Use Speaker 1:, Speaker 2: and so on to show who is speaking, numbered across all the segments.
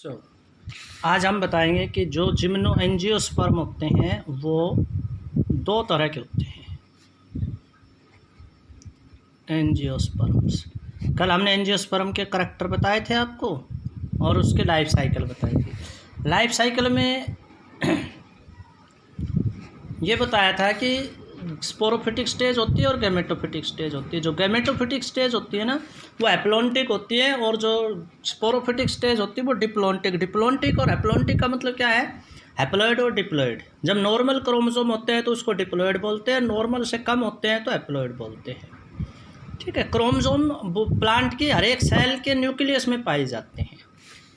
Speaker 1: तो आज हम बताएंगे कि जो जिम्नो एंजियोस्पर्म होते हैं वो दो तरह के होते हैं। एंजियोस्पर्म्स, कल हमने एंजियोस्पर्म के करैक्टर बताए थे आपको और उसके लाइफ साइकिल बताई थी। लाइफ साइकिल में ये बताया था कि स्पोरोफिटिक स्टेज होती है और गैमेटोफिटिक स्टेज होती है। जो गैमेटोफिटिक स्टेज होती है ना वो हैप्लॉन्टिक होती है और जो स्पोरोफिटिक स्टेज होती है वो डिप्लॉन्टिक। डिप्लॉन्टिक और हैप्लॉन्टिक का मतलब क्या है? हैप्लॉइड और डिप्लॉइड। जब नॉर्मल क्रोमोसोम होते हैं तो उसको डिप्लॉइड बोलते हैं, नॉर्मल से कम होते हैं तो हैप्लॉइड बोलते हैं। ठीक है। क्रोमोसोम प्लांट की हर एक सेल के न्यूक्लियस में पाए जाते हैं।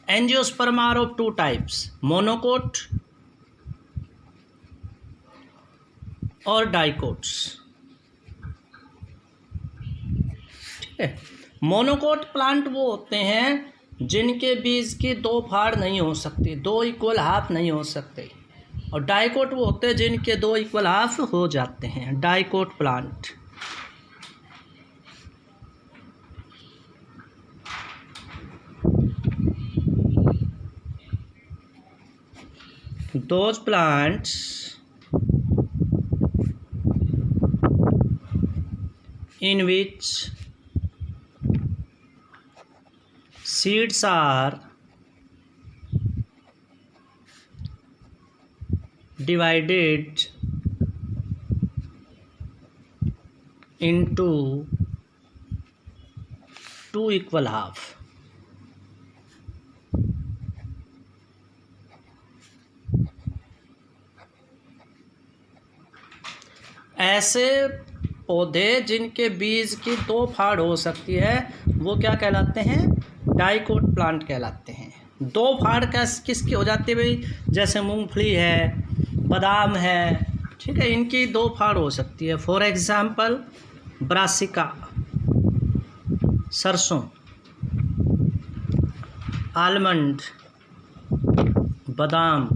Speaker 1: Angiosperm are of two types, monocot और डाइकोट्स। ठीक है। मोनोकोट प्लांट वो होते हैं जिनके बीज की दो फाड़ नहीं हो सकती, दो इक्वल हाफ नहीं हो सकते, और डाइकोट वो होते हैं जिनके दो इक्वल हाफ हो जाते हैं, dicot plant. Those plants in which seeds are divided into two equal half, ऐसे पौधे जिनके बीज की दो फाड़ हो सकती है वो क्या कहलाते हैं? डाइकोट प्लांट कहलाते हैं। दो फाड़ किसकी हो जाती है भाई? जैसे मूंगफली है, बादाम है, ठीक है, इनकी दो फाड़ हो सकती है। फॉर एग्जाम्पल ब्रासिका, सरसों, आलमंड, बादाम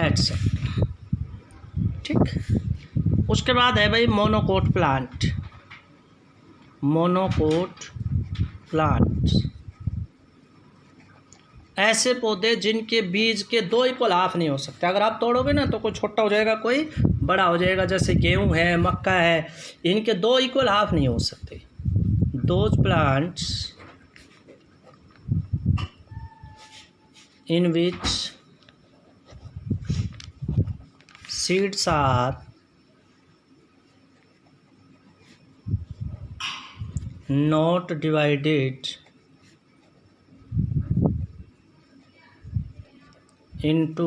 Speaker 1: एटसेट्रा। ठीक। उसके बाद है भाई मोनोकोट प्लांट। मोनोकोट प्लांट ऐसे पौधे जिनके बीज के दो इक्वल हाफ नहीं हो सकते। अगर आप तोड़ोगे ना तो कोई छोटा हो जाएगा, कोई बड़ा हो जाएगा। जैसे गेहूं है, मक्का है, इनके दो इक्वल हाफ नहीं हो सकते। Those plants in which seeds are not divided into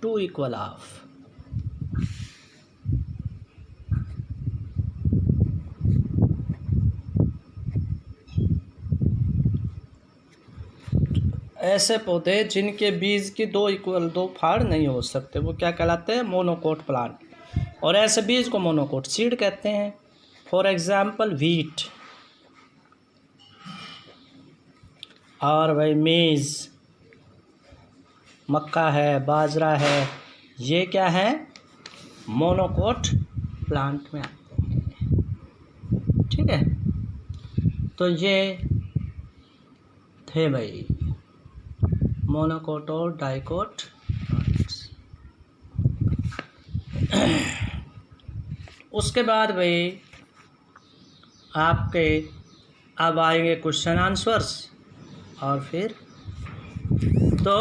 Speaker 1: two equal half, ऐसे पौधे जिनके बीज की दो फाड़ नहीं हो सकते वो क्या कहलाते हैं? Monocot plant. और ऐसे बीज को मोनोकोट सीड कहते हैं। फॉर एग्जाम्पल व्हीट और भाई मेज, मक्का है, बाजरा है, ये क्या है? मोनोकोट प्लांट में आते हैं। ठीक है। तो ये थे भाई मोनोकोट और डाइकोट प्लांट्स। उसके बाद भाई आपके अब आएंगे क्वेश्चन आंसर्स। और फिर तो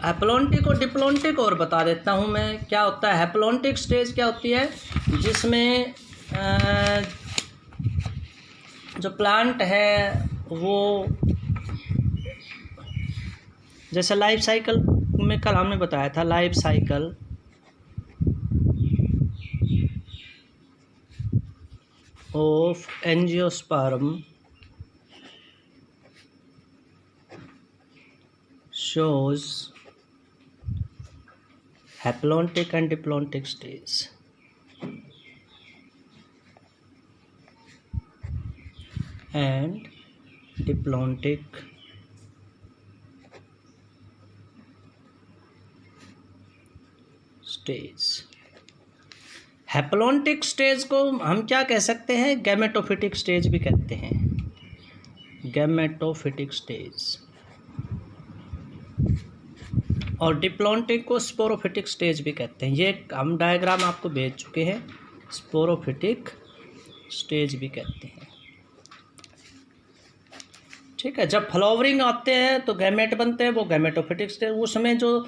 Speaker 1: हैप्लॉन्टिक और डिप्लॉन्टिक और बता देता हूँ मैं क्या होता है। हैप्लॉन्टिक स्टेज क्या होती है? जिसमें जो प्लांट है वो जैसे लाइफ साइकिल में कल हमने बताया था, life cycle of angiosperm shows haplontic and diplontic stage. And diplontic stage. Haplontic stage को हम क्या कह सकते हैं? गैमेटोफिटिक स्टेज भी कहते हैं। गैमेटोफिटिक स्टेज, और डिप्लॉन्टिक को स्पोरोफिटिक स्टेज भी कहते हैं। ये हम डायग्राम आपको भेज चुके हैं, स्पोरोफिटिक स्टेज भी कहते हैं। ठीक है, जब फ्लावरिंग आते हैं तो गैमेट बनते हैं, वो गैमेटोफिटिक स्टेज। उसमें जो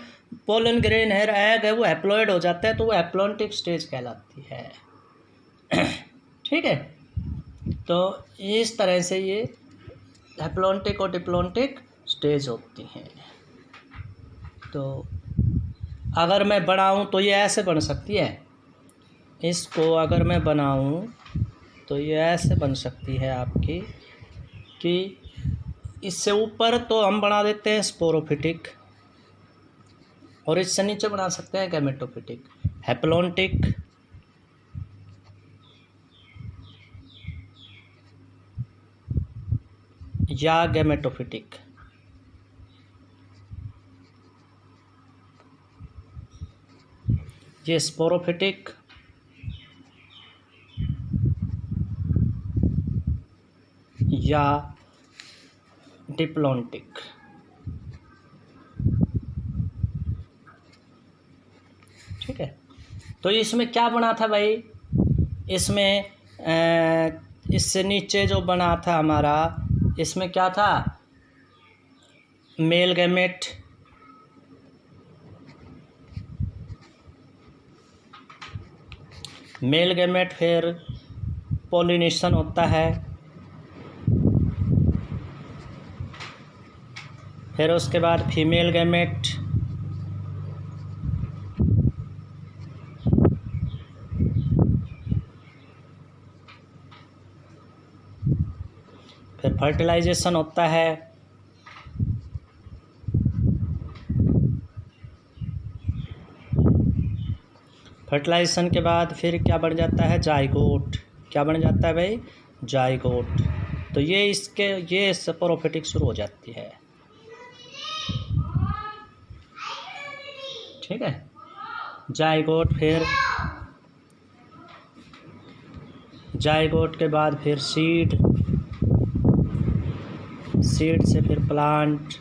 Speaker 1: पोलन ग्रेन है, एग है, वो हैप्लॉइड हो जाता है तो वो हैप्लॉन्टिक स्टेज कहलाती है। ठीक है, तो इस तरह से ये हैप्लॉन्टिक और डिप्लॉन्टिक स्टेज होती हैं। तो अगर मैं बनाऊं तो ये ऐसे बन सकती है, इसको अगर मैं बनाऊं तो ये ऐसे बन सकती है आपकी, कि इससे ऊपर तो हम बना देते हैं स्पोरोफिटिक, और इससे नीचे बना सकते हैं गैमेटोफिटिक, हैप्लॉन्टिक या गैमेटोफिटिक। ये स्पोरोफिटिक या डिप्लॉन्टिक। ठीक है, तो इसमें क्या बना था भाई, इसमें इससे नीचे जो बना था हमारा, इसमें क्या था, मेल गैमेट, मेल गैमेट, फिर पॉलिनेशन होता है, फिर उसके बाद फीमेल गैमेट, फिर फर्टिलाइजेशन होता है, फर्टिलाइजेशन के बाद फिर क्या बन जाता है, जाइगोट। क्या बन जाता है भाई, जाइगोट। तो ये स्पोरोफिटिक शुरू हो जाती है। ठीक है, जाइगोट, फिर जाइगोट के बाद फिर सीड, सीड से फिर प्लांट,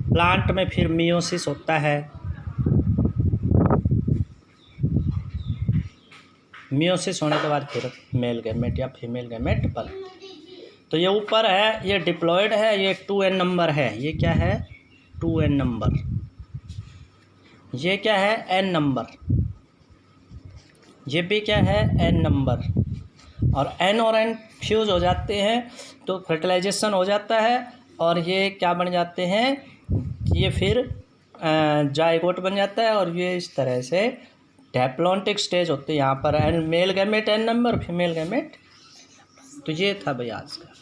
Speaker 1: प्लांट में फिर मियोसिस होता है, मियोसिस होने के बाद फिर मेल गैमेट या फीमेल गैमेट बन। तो ये ऊपर है, ये डिप्लॉयड है, ये 2n नंबर है। ये क्या है, 2n नंबर। ये क्या है, n नंबर। ये भी क्या है, n नंबर। और n और n फ्यूज हो जाते हैं तो फर्टिलाइजेशन हो जाता है, और ये क्या बन जाते हैं, ये फिर जाइगोट बन जाता है। और ये इस तरह से हैप्लॉन्टिक स्टेज होते हैं। यहाँ पर male gamete n number, female gamete. तो ये था भाई आज का।